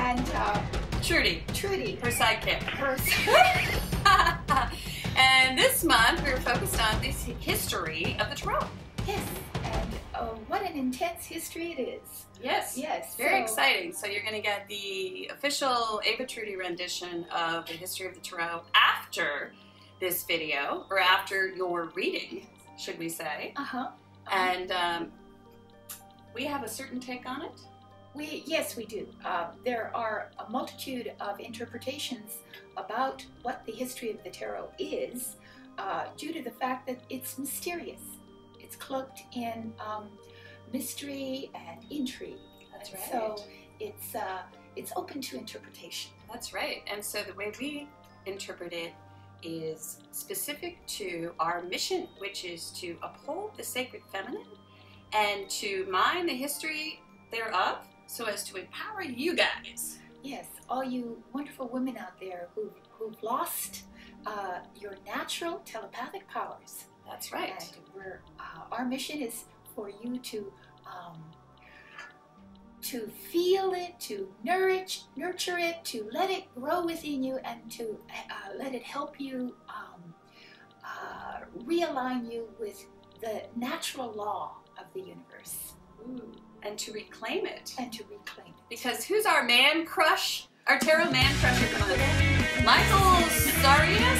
and Trudy. Trudy. Her sidekick. Her And this month we're focused on this history of the Tarot. Yes, and what an intense history it is. Yes. Yes. Very exciting. So you're going to get the official Ava Trudy rendition of the history of the Tarot after this video, or after your reading, should we say. And we have a certain take on it. Yes, we do. There are a multitude of interpretations about what the history of the tarot is, due to the fact that it's mysterious. It's cloaked in mystery and intrigue. That's right. So it's open to interpretation. That's right. And so the way we interpret it is specific to our mission, which is to uphold the sacred feminine and to mine the history thereof so as to empower you guys. Yes, all you wonderful women out there who've lost your natural telepathic powers. That's right. And our mission is for you to feel it, to nurture it, to let it grow within you, and to let it help you realign you with the natural law of the universe. Ooh. And to reclaim it. And to reclaim it. Because who's our man crush? Our tarot man crush of the month? Michael Sarius?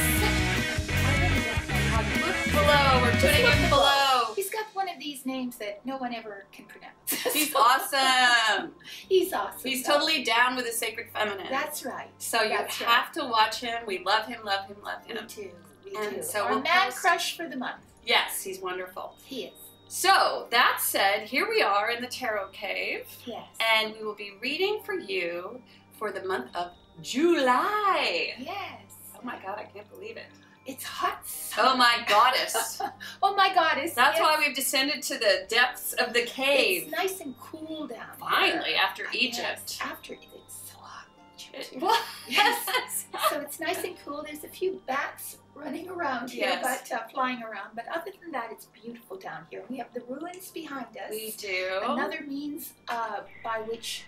Look below. We're putting him below. He's got one of these names that no one ever can pronounce. He's awesome. He's awesome. He's totally down with the sacred feminine. That's right. So you have to watch him. We love him, love him, love him. Me too. Me and too. So our man crush for the month. Yes, he's wonderful. He is. So, that said, here we are in the Tarot Cave. Yes. And we will be reading for you for the month of July. Yes. Oh my God, I can't believe it. It's hot. Oh my goddess. Oh my goddess. That's why we've descended to the depths of the cave. It's nice and cool down Finally, here. after Egypt. Yes, after it's so hot in Egypt. Yes. So it's nice and cool. There's a few bats running around here, Yes. but flying around. But other than that, it's beautiful down here. We have the ruins behind us. We do. Another means by which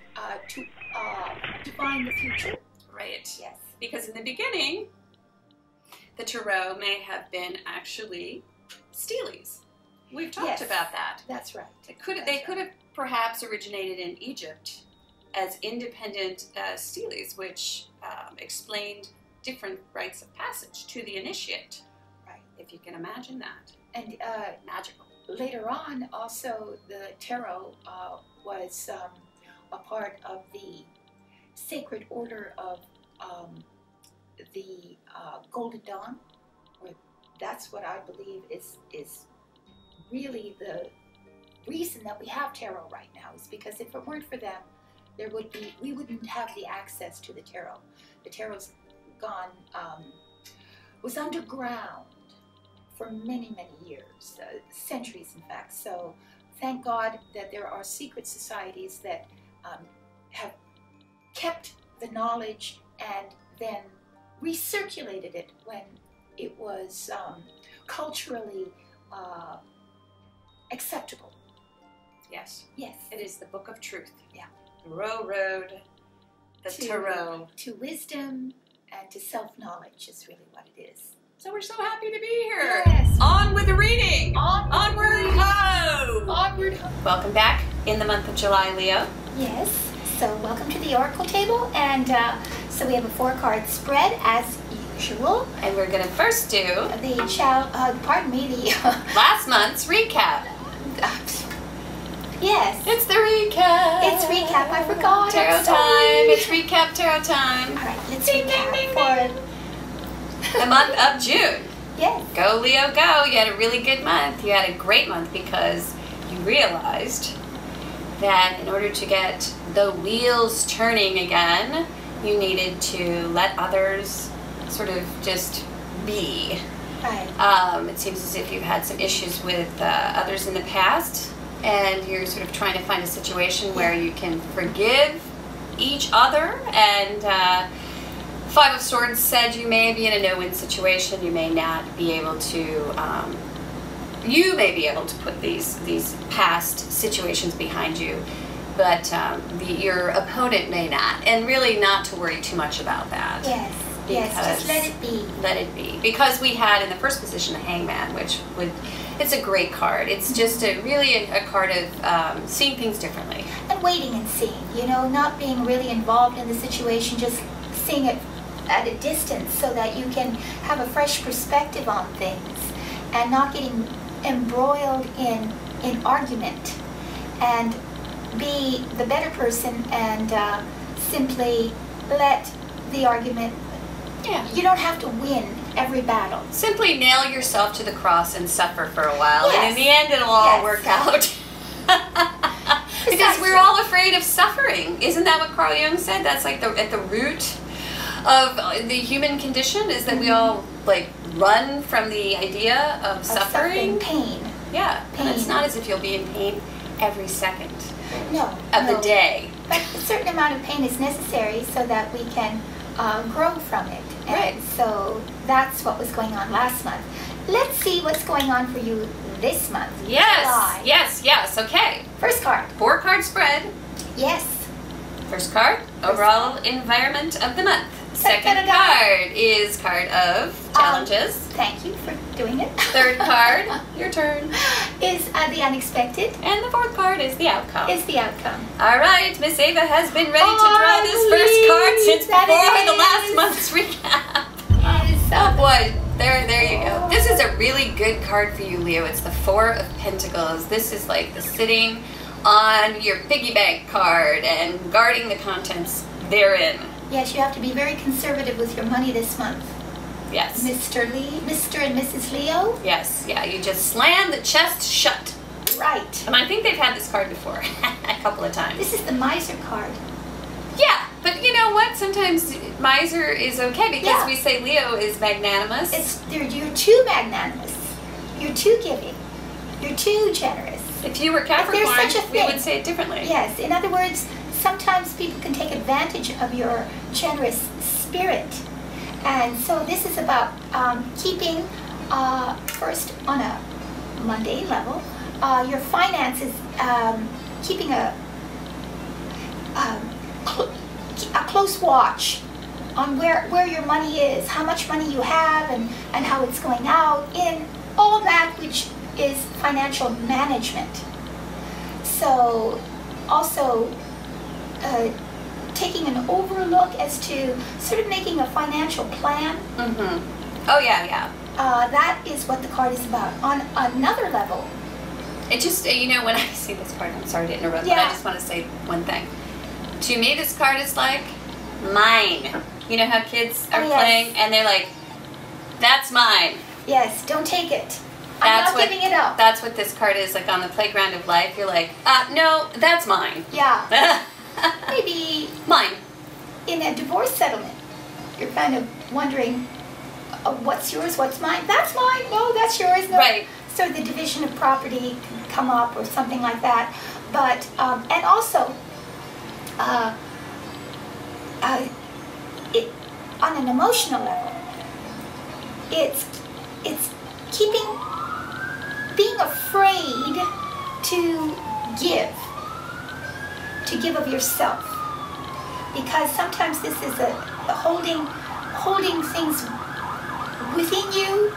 to define the future. Right. Yes. Because in the beginning, the Tarot may have been actually steles. We've talked about that. That's right. They could have perhaps originated in Egypt as independent steles, which explained different rites of passage to the initiate. Right. If you can imagine that. And magical. Later on, also, the tarot was a part of the sacred order of the Golden Dawn. Or that's what I believe is really the reason that we have tarot right now, is because if it weren't for them, we wouldn't have the access to the tarot. The tarot's gone, was underground for many, many years, centuries in fact. So thank God that there are secret societies that have kept the knowledge and then recirculated it when it was culturally acceptable. Yes. Yes. It is the book of truth. Yeah. The road, the tarot. To wisdom and to self-knowledge is really what it is. So we're so happy to be here. Yes. On with the reading. Onward ho! Onward ho! Welcome back in the month of July, Leo. Yes. So welcome to the Oracle table, and so we have a 4-card spread as usual. And we're going to first do the last month's recap. Yes. It's the recap. It's recap. I forgot. Tarot time. It's recap tarot time. All right, let's recap for the month of June. Yes. Go, Leo, go. You had a really good month. You had a great month because you realized that in order to get the wheels turning again, you needed to let others sort of just be. Right. It seems as if you've had some issues with others in the past, and you're sort of trying to find a situation where you can forgive each other. And Five of Swords said you may be in a no-win situation. You may not be able to you may be able to put these past situations behind you but your opponent may not, and really not to worry too much about that. Yes. Yes, just let it be. Let it be. Because we had in the first position the Hangman, which it's a great card. It's just really a card of seeing things differently. And waiting and seeing, you know, not being really involved in the situation, just seeing it at a distance so that you can have a fresh perspective on things and not getting embroiled in argument, and be the better person and simply let the argument. Yeah. You don't have to win every battle. Simply nail yourself to the cross and suffer for a while, Yes. and in the end it'll all work out. Because we're all afraid of suffering. Isn't that what Carl Jung said? That's like at the root of the human condition, is that we all like run from the idea of suffering. Pain. Yeah. Pain. And it's not as if you'll be in pain every second of the day. But a certain amount of pain is necessary so that we can grow from it. And right. So that's what was going on last month. Let's see what's going on for you this month. Yes. July. Yes. Okay. First card. 4-card spread. Yes. First card, overall environment of the month. Second card is card of challenges. Thank you for doing it. Third card, your turn. Is the unexpected. And the fourth card is the outcome. Is the outcome. All right, Miss Ava has been ready to draw this first card since before the last month's recap. Yes. Oh boy, there you go. This is a really good card for you, Leo. It's the 4 of Pentacles. This is like the sitting on your piggy bank card and guarding the contents therein. Yes, you have to be very conservative with your money this month. Yes. Mr. and Mrs. Leo? Yes, yeah, you just slam the chest shut. Right. And I think they've had this card before a couple of times. This is the miser card. Yeah, but you know what? Sometimes miser is okay because we say Leo is magnanimous. You're too magnanimous. You're too giving. You're too generous. If you were Capricorn, there's such a thing. we would say it differently. Yes, in other words, sometimes people can take advantage of your generous spirit. And so this is about keeping, first on a mundane level, your finances, keeping a close watch on where your money is, how much money you have, and how it's going out, in all that which is financial management. So also taking an overlook as to sort of making a financial plan. Mm-hmm. Oh yeah. That is what the card is about. On another level, it just, you know, when I see this card, I'm sorry to interrupt, but I just want to say one thing. To me, this card is like mine. You know how kids are playing and they're like, that's mine. Yes, don't take it. I'm not giving it up. That's what this card is, like on the playground of life. You're like, no, that's mine. Yeah. Maybe mine. In a divorce settlement, you're kind of wondering, what's yours, what's mine? That's mine. No, that's yours. No. Right. So the division of property can come up or something like that. But and also, on an emotional level, it's being afraid to give of yourself, because sometimes this is a holding things within you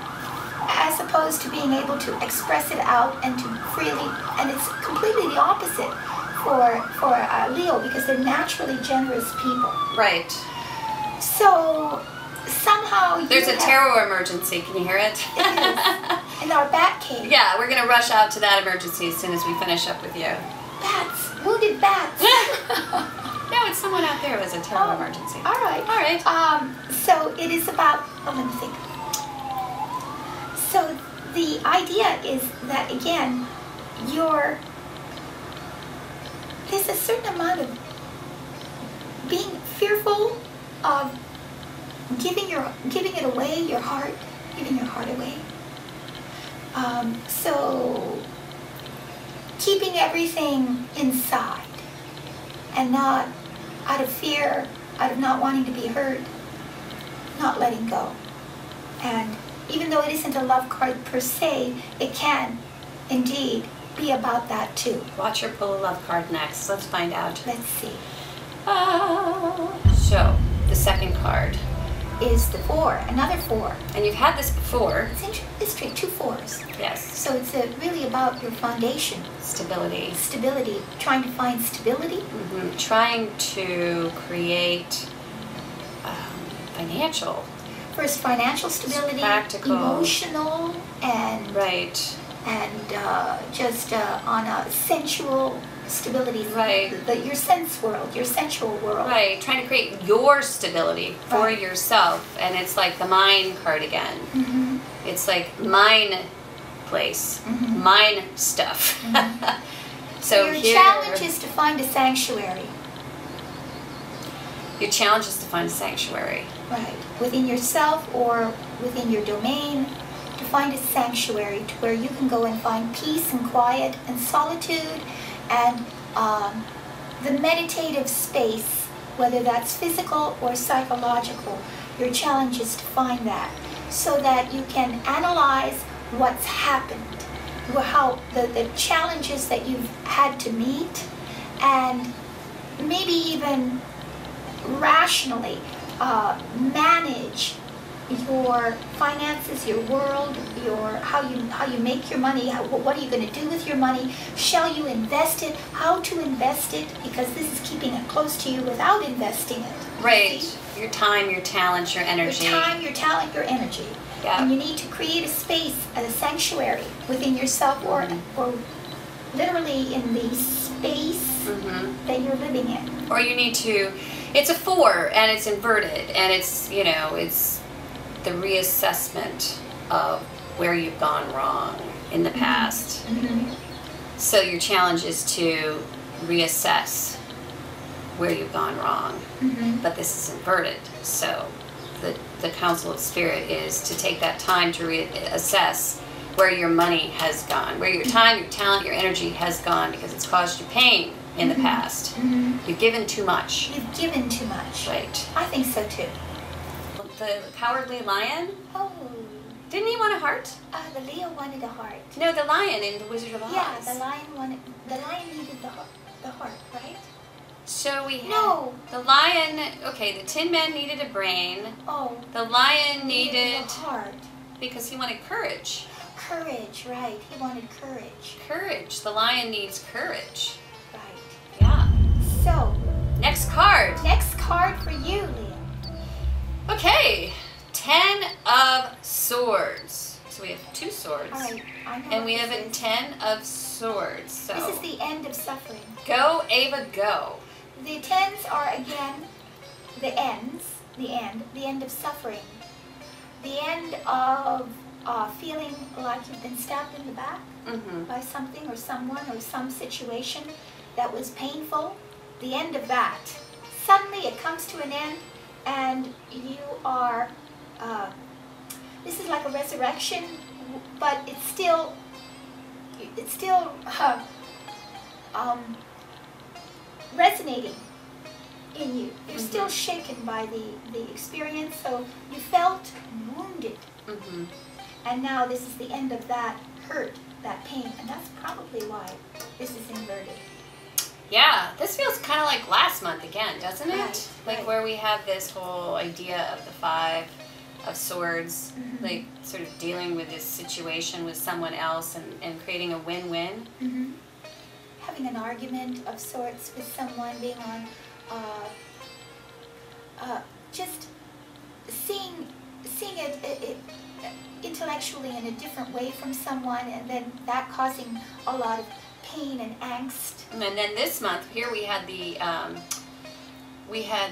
as opposed to being able to express it out and to freely, and it's completely the opposite for Leo, because they're naturally generous people. Right. So somehow there's a tarot emergency. Can you hear it? It is. In our bat cave. Yeah, we're gonna rush out to that emergency as soon as we finish up with you. Bats, wounded bats. No, it's someone out there who has a tarot emergency. All right. All right. So it is about. Let me think. So the idea is that again, there's a certain amount of being fearful of giving it away, your heart, giving your heart away. So keeping everything inside and not out of fear, out of not wanting to be hurt, not letting go. And even though it isn't a love card per se, it can indeed be about that too. Watch her pull a love card next. Let's find out. Let's see. So, the second card is the 4, another 4. And you've had this before. It's interesting, 2 4s. Yes. So it's really about your foundation. Stability. Stability. Trying to find stability. Trying to create financial. First, financial stability, practical, emotional, and right, and just on a sensual stability. Right. Your sense world, your sensual world. Right. Trying to create your stability for yourself, and it's like the mine card again. It's like mine place, mine stuff. So your challenge is to find a sanctuary. Your challenge is to find a sanctuary. Right. Within yourself or within your domain, to find a sanctuary to where you can go and find peace and quiet and solitude and the meditative space, whether that's physical or psychological. Your challenge is to find that so that you can analyze what's happened, how the challenges that you've had to meet, and maybe even rationally manage your finances, your world, how you make your money, what are you going to do with your money, shall you invest it, how to invest it, because this is keeping it close to you without investing it. Right. See? Your time, your talent, your energy. Your time, your talent, your energy. Yeah. And you need to create a space, a sanctuary within yourself or literally in the space that you're living in. Or you need to, it's a 4 and it's inverted and it's, it's the reassessment of where you've gone wrong in the past. So your challenge is to reassess where you've gone wrong. But this is inverted. So the counsel of spirit is to take that time to reassess where your money has gone, where your time, your talent, your energy has gone because it's caused you pain in the past. You've given too much. You've given too much. Right. I think so too. The cowardly lion? Oh. Didn't he want a heart? The Leo wanted a heart. No, the lion in The Wizard of Oz. Yeah, the lion needed the heart, right? So we had the lion, okay, the Tin Man needed a brain. Oh. The lion needed a heart. Because he wanted courage. Courage, right. He wanted courage. Courage. The lion needs courage. Right. Yeah. So. Next card. Next card for you, Leo. Okay. 10 of Swords. So we have 2 swords. All right. I know and we have a 10 of Swords. So this is the end of suffering. Go, Ava, go. The 10s are again the end of suffering. The end of feeling like you've been stabbed in the back by something or someone or some situation that was painful. The end of that. Suddenly it comes to an end and you are, this is like a resurrection, but it's still resonating in you. You're still shaken by the experience, so you felt wounded. And now this is the end of that hurt, that pain, and that's probably why this is inverted. Yeah, this feels kind of like last month again, doesn't it? Right, like where we have this whole idea of the 5 of Swords, like sort of dealing with this situation with someone else and creating a win-win. Having an argument of sorts with someone, being on, just seeing it intellectually in a different way from someone, and then that causing a lot of pain and angst. And then this month here we had the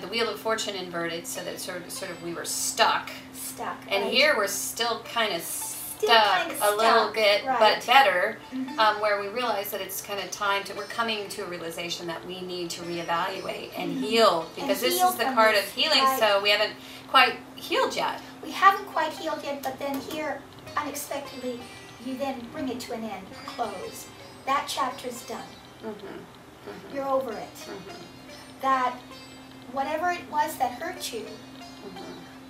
Wheel of Fortune inverted, so that sort of we were stuck. And right. here we're still kind of stuck a little bit, right. but better, where we realize that it's kind of time we're coming to a realization that we need to reevaluate and heal, because this is the card of healing, right. So we haven't quite healed yet. We haven't quite healed yet, but then here, unexpectedly, you then bring it to an end, close. That chapter's done. You're over it. That whatever it was that hurt you,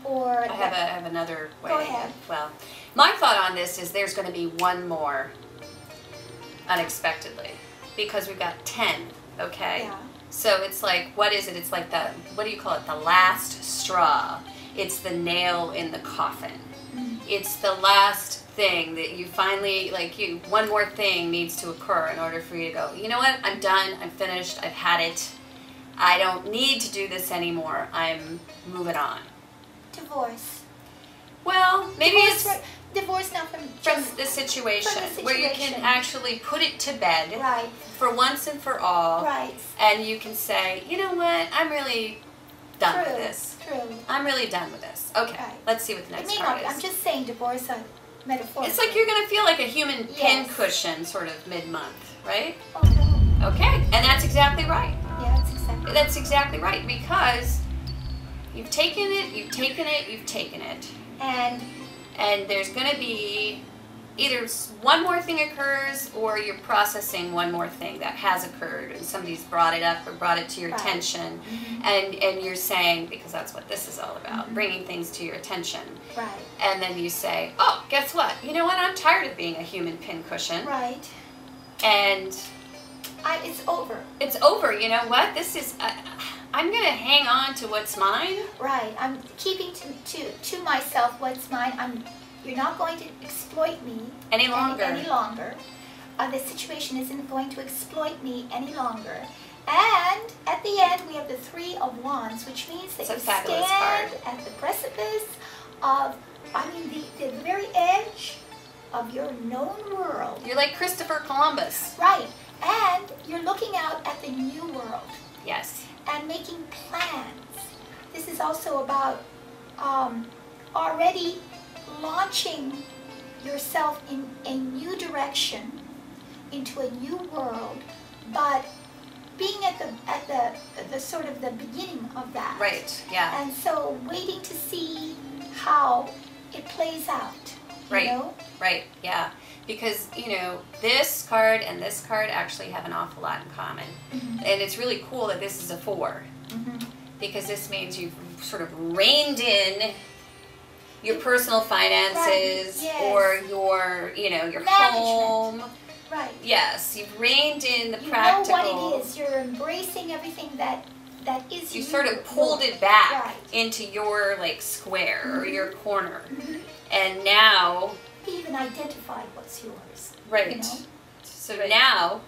or I have another way. Go ahead. Well, my thought on this is there's going to be one more unexpectedly because we've got 10, okay? Yeah. So it's like, what is it? It's like the, what do you call it? The last straw. It's the nail in the coffin. It's the last thing that you finally, like one more thing needs to occur in order for you to go, you know what? I'm done. I'm finished. I've had it. I don't need to do this anymore. I'm moving on. Divorce. Well, maybe divorce now from the situation where you can actually put it to bed right. for once and for all. Right. And you can say, you know what? I'm really done with this. True. I'm really done with this. Okay, right. let's see what the next card is. I'm just saying divorce metaphorically. It's like you're going to feel like a human pin cushion sort of mid-month, right? Okay. Okay, and that's exactly right. Yeah, that's exactly right because you've taken it, you've taken it, you've taken it. And there's going to be either one more thing occurs or you're processing one more thing that has occurred and somebody's brought it up or brought it to your attention. And you're saying, because that's what this is all about, bringing things to your attention. Right. And then you say, oh, guess what? You know what? I'm tired of being a human pincushion. Right. And it's over. It's over. You know what? This is... I'm going to hang on to what's mine. Right. I'm keeping to myself what's mine. You're not going to exploit me any longer. The situation isn't going to exploit me any longer. And at the end, we have the Three of Wands, which means that you stand at the precipice of, the very edge of your known world. You're like Christopher Columbus. Right. And you're looking out at the new world. Yes. And making plans. This is also about already launching yourself in a new direction, into a new world, but being at the sort of the beginning of that. Right. Yeah. And so waiting to see how it plays out. Right. You know? Right. Yeah. Because, this card and this card actually have an awful lot in common. And it's really cool that this is a 4. Because this means you've sort of reined in your personal finances or your, your home. Right. Yes, you've reined in the practical. You know what it is. You're embracing everything that is you sort of pulled it back into your, square or your corner. And now... You even identified what's yours. Right. You know? So now,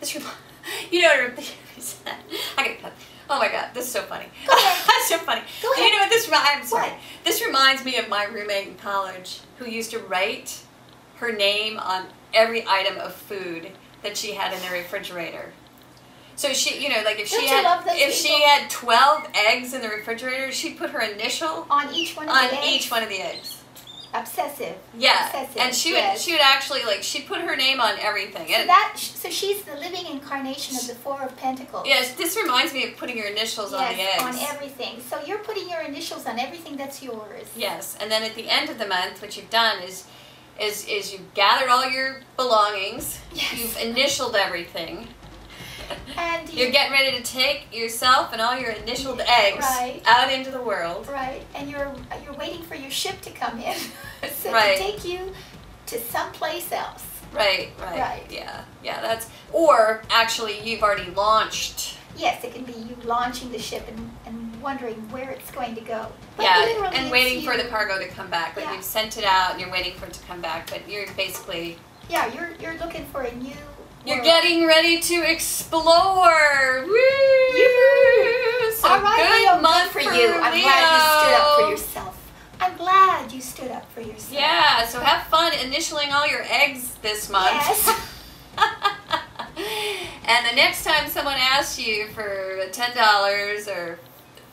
this oh my God, this is so funny. Go ahead. That's so funny. Go ahead. You know what this reminds? What? This reminds me of my roommate in college who used to write her name on every item of food that she had in the refrigerator. So she, if she had 12 eggs in the refrigerator, she'd put her initial on each one of the eggs. Obsessive. Yeah. Obsessive. And she would actually she'd put her name on everything. So she's the living incarnation of the Four of Pentacles. Yes, this reminds me of putting your initials on the eggs. On everything. So you're putting your initials on everything that's yours. Yes, and then at the end of the month, what you've done is you've gathered all your belongings. Yes. You've initialed everything. And you're getting ready to take yourself and all your initialed eggs out into the world. Right. And you're waiting for your ship to come in. To take you to someplace else. Right. Yeah. Or actually you've already launched. Yes, it can be you launching the ship and wondering where it's going to go. But and waiting for the cargo to come back. Like you've sent it out and you're waiting for it to come back, but you're basically... Yeah, you're looking for a new... You're getting ready to explore. Woo! So all right, good month for you. I'm glad you stood up for yourself. I'm glad you stood up for yourself. Yeah, so have fun initialing all your eggs this month. Yes. And the next time someone asks you for $10 or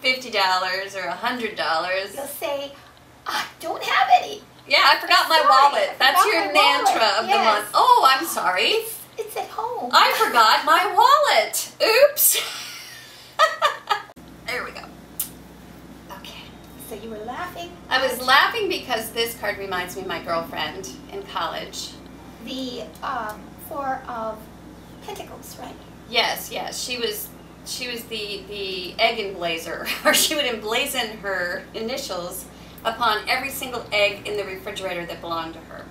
$50 or $100, you'll say, I don't have any. Yeah, I forgot my wallet. That's your mantra of the month. Oh, I'm sorry. It's at home. I forgot my wallet. Oops. There we go. Okay. So you were laughing? I was laughing because this card reminds me of my girlfriend in college. The Four of Pentacles, right? Yes. She was the egg emblazer, or she would emblazon her initials upon every single egg in the refrigerator that belonged to her.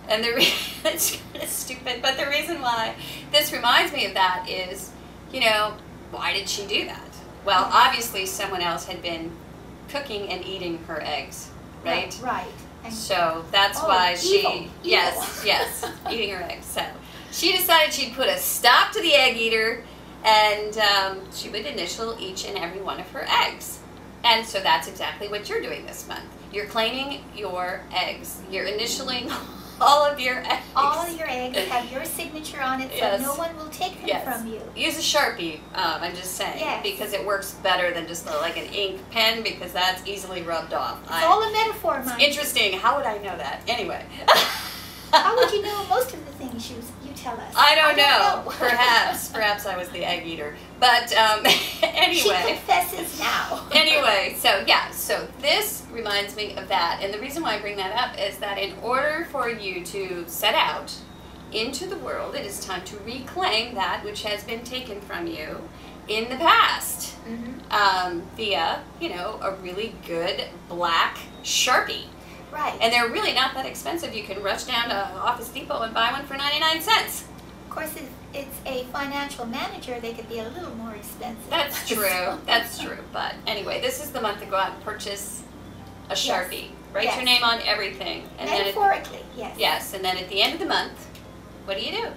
And it's kind of stupid, but the reason why this reminds me of that is, you know, why did she do that? Well, obviously someone else had been cooking and eating her eggs, right? Right. So that's why she, evil. yes, eating her eggs. So she decided she'd put a stop to the egg eater, and she would initial each and every one of her eggs. And so that's exactly what you're doing this month. You're claiming your eggs. You're initialing all of your eggs. All of your eggs have your signature on it, so no one will take them from you. Use a Sharpie, I'm just saying, because it works better than just like an ink pen, because that's easily rubbed off. It's all a metaphor, Mike. Interesting. How would I know that? Anyway. How would you know most of the things you tell us? I don't know. Perhaps I was the egg eater. But anyway. She confesses now. Anyway, so this reminds me of that. And the reason why I bring that up is that in order for you to set out into the world, it is time to reclaim that which has been taken from you in the past via, you know, a really good black Sharpie. Right. And they're really not that expensive. You can rush down to Office Depot and buy one for 99 cents. Of course, if it's a financial manager, they could be a little more expensive. That's true. That's true. But anyway, this is the month to go out and purchase a Sharpie. Write your name on everything. And metaphorically, yes. Yes, and then at the end of the month, what do? You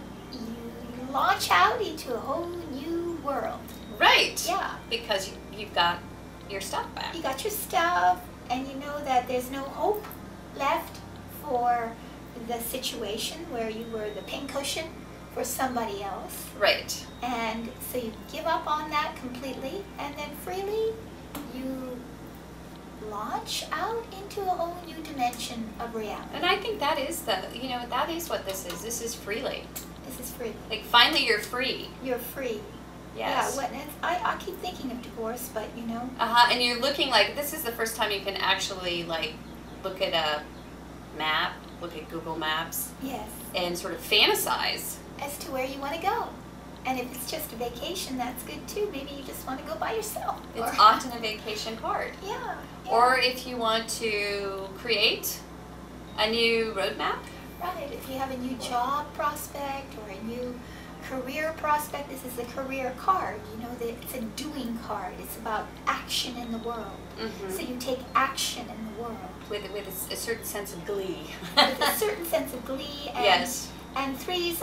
launch out into a whole new world. Right. Yeah. Because you've got your stuff back. You got your stuff, and you know that there's no hope left for the situation where you were the pincushion for somebody else. Right. And so you give up on that completely, and then freely you launch out into a whole new dimension of reality. And I think that is that is what this is. This is freely. This is free. Like, finally you're free. You're free. Yes. Yeah, I keep thinking of divorce, but you know. And you're looking like, this is the first time you can actually, like, look at a map, look at Google Maps. Yes. And sort of fantasize. As to where you want to go. And if it's just a vacation, that's good too. Maybe you just want to go by yourself. It's often a vacation card. Yeah. Or if you want to create a new roadmap. Right. If you have a new job prospect or a new career prospect, this is a career card. You know, that it's a doing card. It's about action in the world. So you take action in the world. With a certain sense of glee. With a certain sense of glee. And, yes. And threes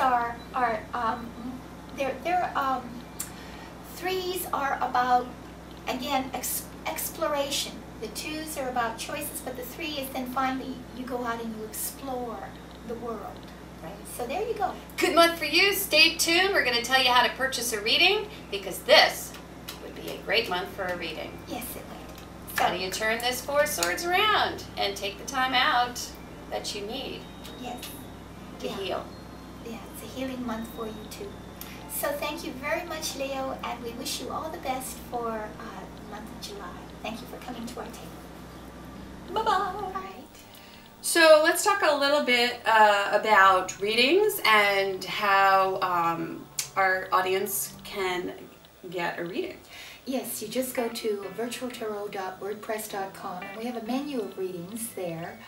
threes are about, again, exploration. The twos are about choices, but the three is then finally you go out and you explore the world. Right. So there you go. Good month for you. Stay tuned. We're going to tell you how to purchase a reading, because this would be a great month for a reading. Yes, it would. How do you turn this Four of Swords around and take the time out that you need to heal? Yeah, it's a healing month for you too. So thank you very much, Leo, and we wish you all the best for the month of July. Thank you for coming to our table. Bye-bye. Bye. So let's talk a little bit about readings and how our audience can get a reading. Yes, you just go to virtualtarot.wordpress.com, and we have a menu of readings there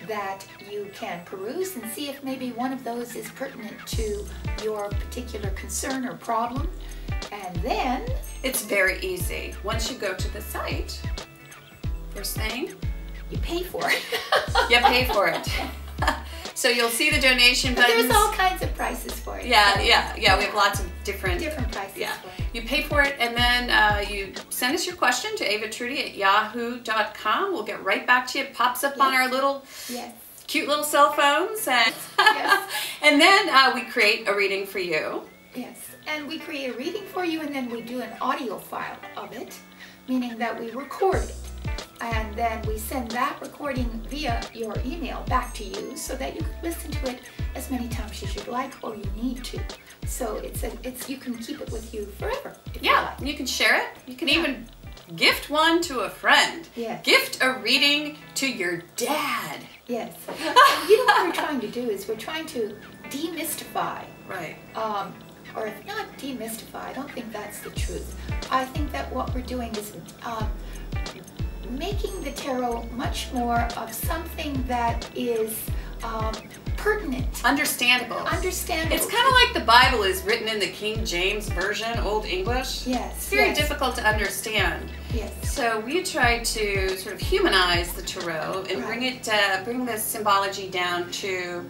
that you can peruse and see if maybe one of those is pertinent to your particular concern or problem. And then it's very easy. Once you go to the site, first thing, you pay for it. You pay for it. So you'll see the donation buttons. There's all kinds of prices for it. Yeah. We have lots of different prices. Yeah. For it. You pay for it, and then you send us your question to avatrudy@yahoo.com. We'll get right back to you. It pops up on our little cute little cell phones, and and then we create a reading for you. Yes, and we create a reading for you, and then we do an audio file of it, meaning that we record it. And then we send that recording via your email back to you so that you can listen to it as many times as you'd like or you need to. So you can keep it with you forever. You can share it. You can even gift one to a friend. Yes. Gift a reading to your dad. Yes. You know what we're trying to do is we're trying to demystify. Right. Or if not demystify, I don't think that's the truth. I think that what we're doing is making the tarot much more of something that is pertinent. Understandable. Understandable. It's kind of like the Bible is written in the King James Version, Old English. Yes. It's very difficult to understand. Yes. So we try to sort of humanize the tarot and bring the symbology down to,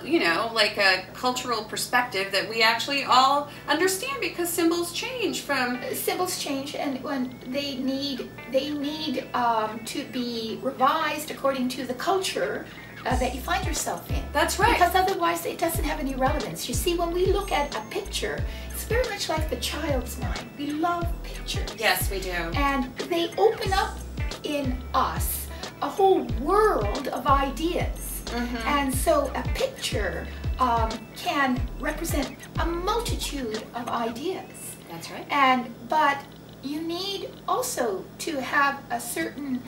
you know, like a cultural perspective that we actually all understand, because symbols change from... Symbols change, and when they need to be revised according to the culture that you find yourself in. That's right. Because otherwise it doesn't have any relevance. You see, when we look at a picture, it's very much like the child's mind. We love pictures. Yes, we do. And they open up in us a whole world of ideas. And so a picture can represent a multitude of ideas. That's right. But you need also to have a certain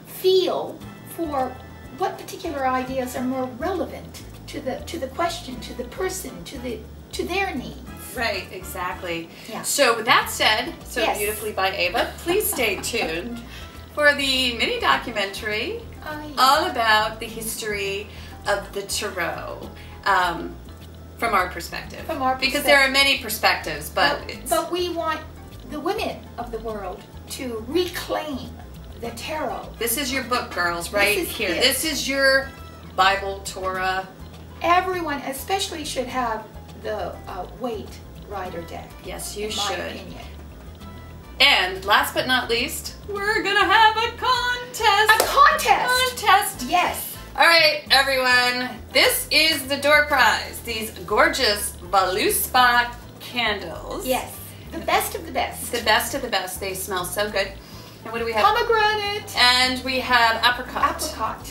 feel for what particular ideas are more relevant to the question, to the person, to their needs. Right, exactly. Yeah. So with that said, Yes. beautifully by Ava, please stay tuned for the mini documentary all about the history of the tarot from our perspective. From our because there are many perspectives, but we want the women of the world to reclaim the tarot. This is your book, girls, right here. It. This is your Bible, Torah. Everyone especially should have the weight rider deck. Yes, you in should. my opinion. And last but not least, we're gonna have a contest. A contest. Contest. Yes. All right, everyone. This is the door prize. These gorgeous Valuspa candles. Yes. The best of the best. The best of the best. They smell so good. And what do we have? Pomegranate. And we have apricot. Apricot.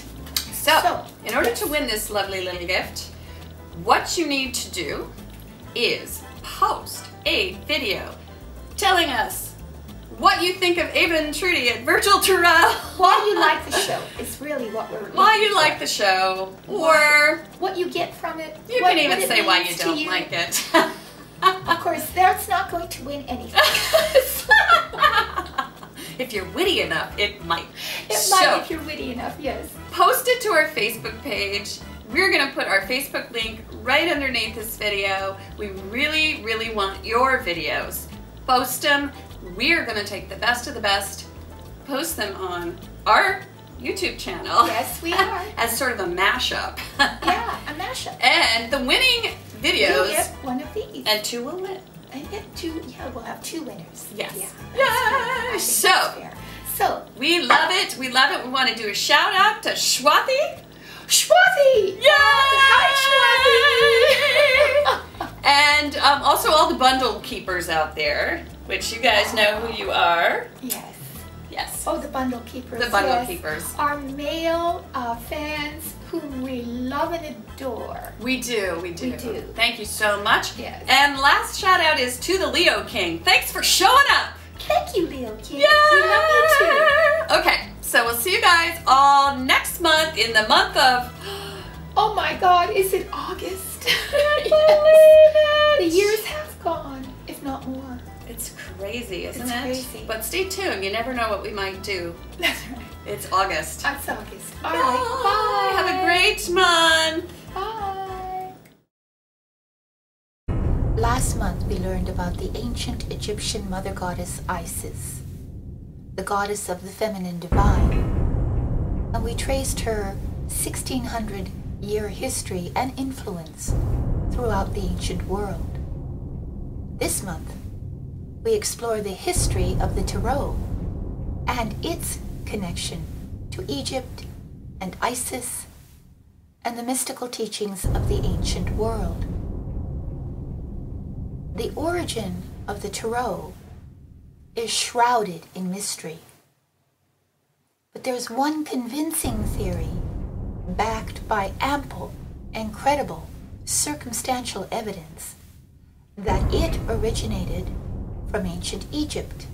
So in order to win this lovely little gift, what you need to do is post a video telling us what you think of Ava and Trudy at Virtual Tarot. Why you like the show is really what we're Why you like the show, or what you get from it. You can even say why you don't like it. Of course, that's not going to win anything. If you're witty enough, it might. It might if you're witty enough, yes. Post it to our Facebook page. We're going to put our Facebook link right underneath this video. We really, really want your videos. Post them. We're going to take the best of the best, post them on our YouTube channel. Yes, we are. As sort of a mashup. Yeah, a mashup. And the winning videos. You'll get one of these. And 2 will win. And get 2, yeah, we'll have 2 winners. Yes. Yeah. Yay! So, we love it. We love it. We want to do a shout out to Swati. Swati! Yay! Hi, Swati! And also all the bundle keepers out there, which you guys know who you are. Yes. Yes. Oh, the bundle keepers. The bundle keepers. Our male fans whom we love and adore. We do, we do. We do. Thank you so much. Yes. And last shout out is to the Leo King. Thanks for showing up. Thank you, Leo King. Yay! We love you too. Okay, so we'll see you guys all next month in the month of... Oh my God, is it August? Yes. The years have gone, if not more. It's crazy, isn't It's it? crazy. But stay tuned. You never know what we might do. That's right. It's August. It's August. All Bye. right. Bye. Have a great month. Bye. Last month we learned about the ancient Egyptian mother goddess Isis, the goddess of the feminine divine, and we traced her 1600-year history and influence throughout the ancient world. This month, we explore the history of the tarot and its connection to Egypt and Isis and the mystical teachings of the ancient world. The origin of the tarot is shrouded in mystery, but there's one convincing theory backed by ample and credible circumstantial evidence that it originated from ancient Egypt.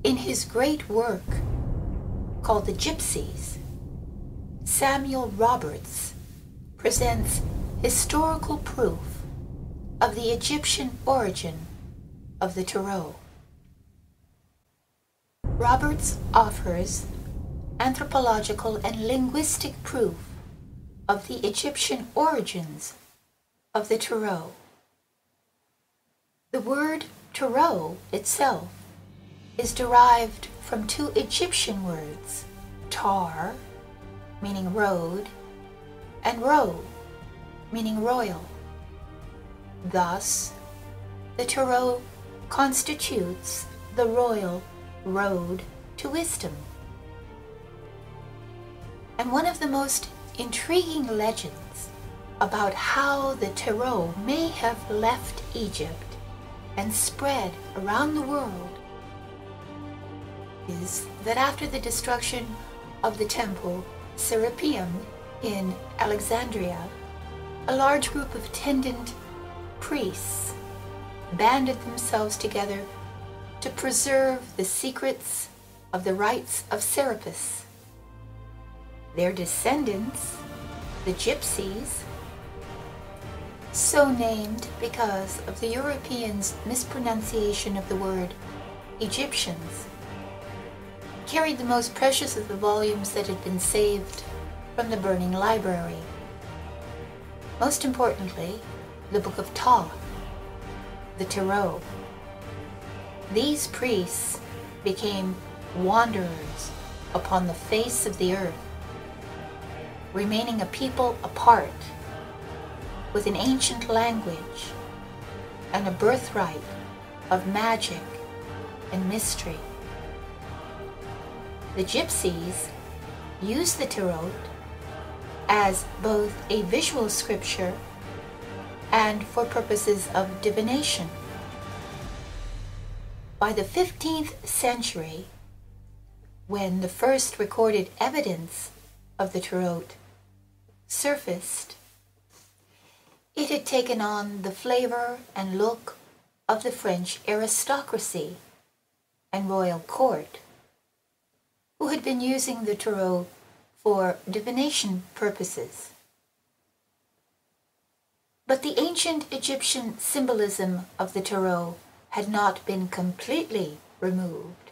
In his great work called The Gypsies, Samuel Roberts presents historical proof of the Egyptian origin of the tarot. Roberts offers anthropological and linguistic proof of the Egyptian origins of the tarot. The word tarot itself is derived from two Egyptian words, tar, meaning road, and ro, meaning royal. Thus, the tarot constitutes the royal road to wisdom. And one of the most intriguing legends about how the tarot may have left Egypt and spread around the world is that after the destruction of the temple Serapeum in Alexandria, a large group of attendant priests banded themselves together to preserve the secrets of the rites of Serapis. Their descendants, the Gypsies, so named because of the Europeans' mispronunciation of the word Egyptians, carried the most precious of the volumes that had been saved from the burning library. Most importantly, the Book of Thoth, the Tarot. These priests became wanderers upon the face of the earth, remaining a people apart, with an ancient language and a birthright of magic and mystery. The Gypsies used the tarot as both a visual scripture and for purposes of divination. By the 15th century, when the first recorded evidence of the tarot surfaced, it had taken on the flavor and look of the French aristocracy and royal court, who had been using the tarot for divination purposes. But the ancient Egyptian symbolism of the tarot had not been completely removed.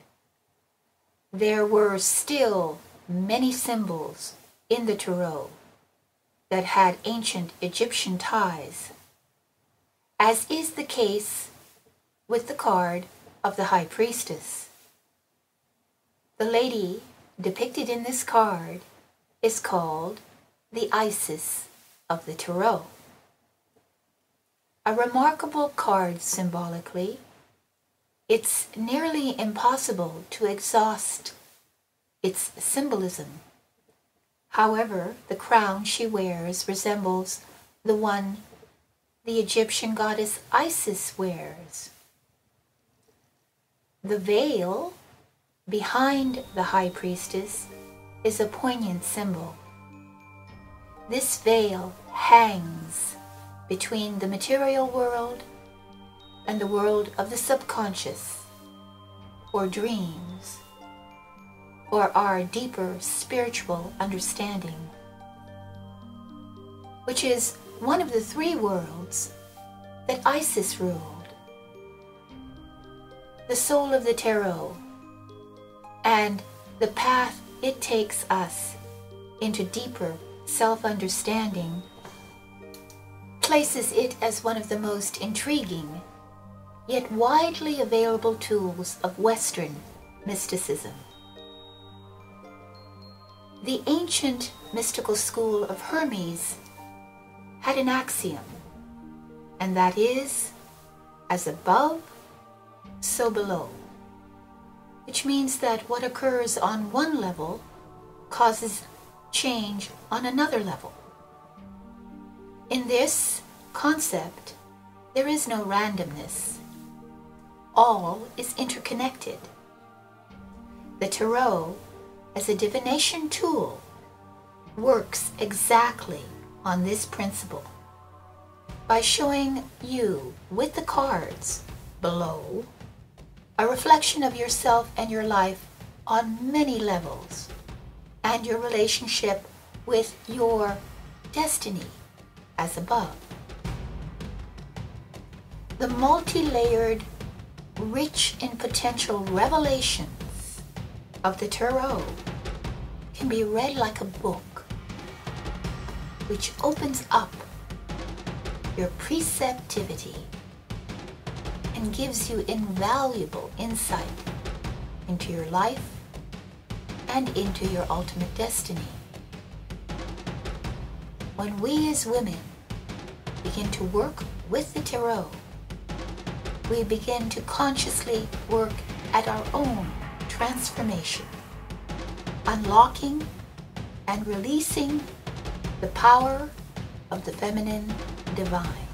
There were still many symbols in the tarot that had ancient Egyptian ties, as is the case with the card of the High Priestess. The lady depicted in this card is called the Isis of the Tarot. A remarkable card symbolically. It's nearly impossible to exhaust its symbolism. However, the crown she wears resembles the one the Egyptian goddess Isis wears. The veil behind the High Priestess is a poignant symbol. This veil hangs between the material world and the world of the subconscious, or dreams, or our deeper spiritual understanding, which is one of the three worlds that Isis ruled. The soul of the tarot and the path it takes us into deeper self-understanding places it as one of the most intriguing yet widely available tools of Western mysticism. The ancient mystical school of Hermes had an axiom, and that is, as above, so below, which means that what occurs on one level causes change on another level. In this concept, there is no randomness. All is interconnected. The tarot, as a divination tool, works exactly on this principle by showing you, with the cards below, a reflection of yourself and your life on many levels, and your relationship with your destiny as above. The multi-layered, rich in potential revelations of the tarot can be read like a book, which opens up your perceptivity and gives you invaluable insight into your life and into your ultimate destiny. When we as women begin to work with the tarot, we begin to consciously work at our own transformation, unlocking and releasing the power of the feminine divine.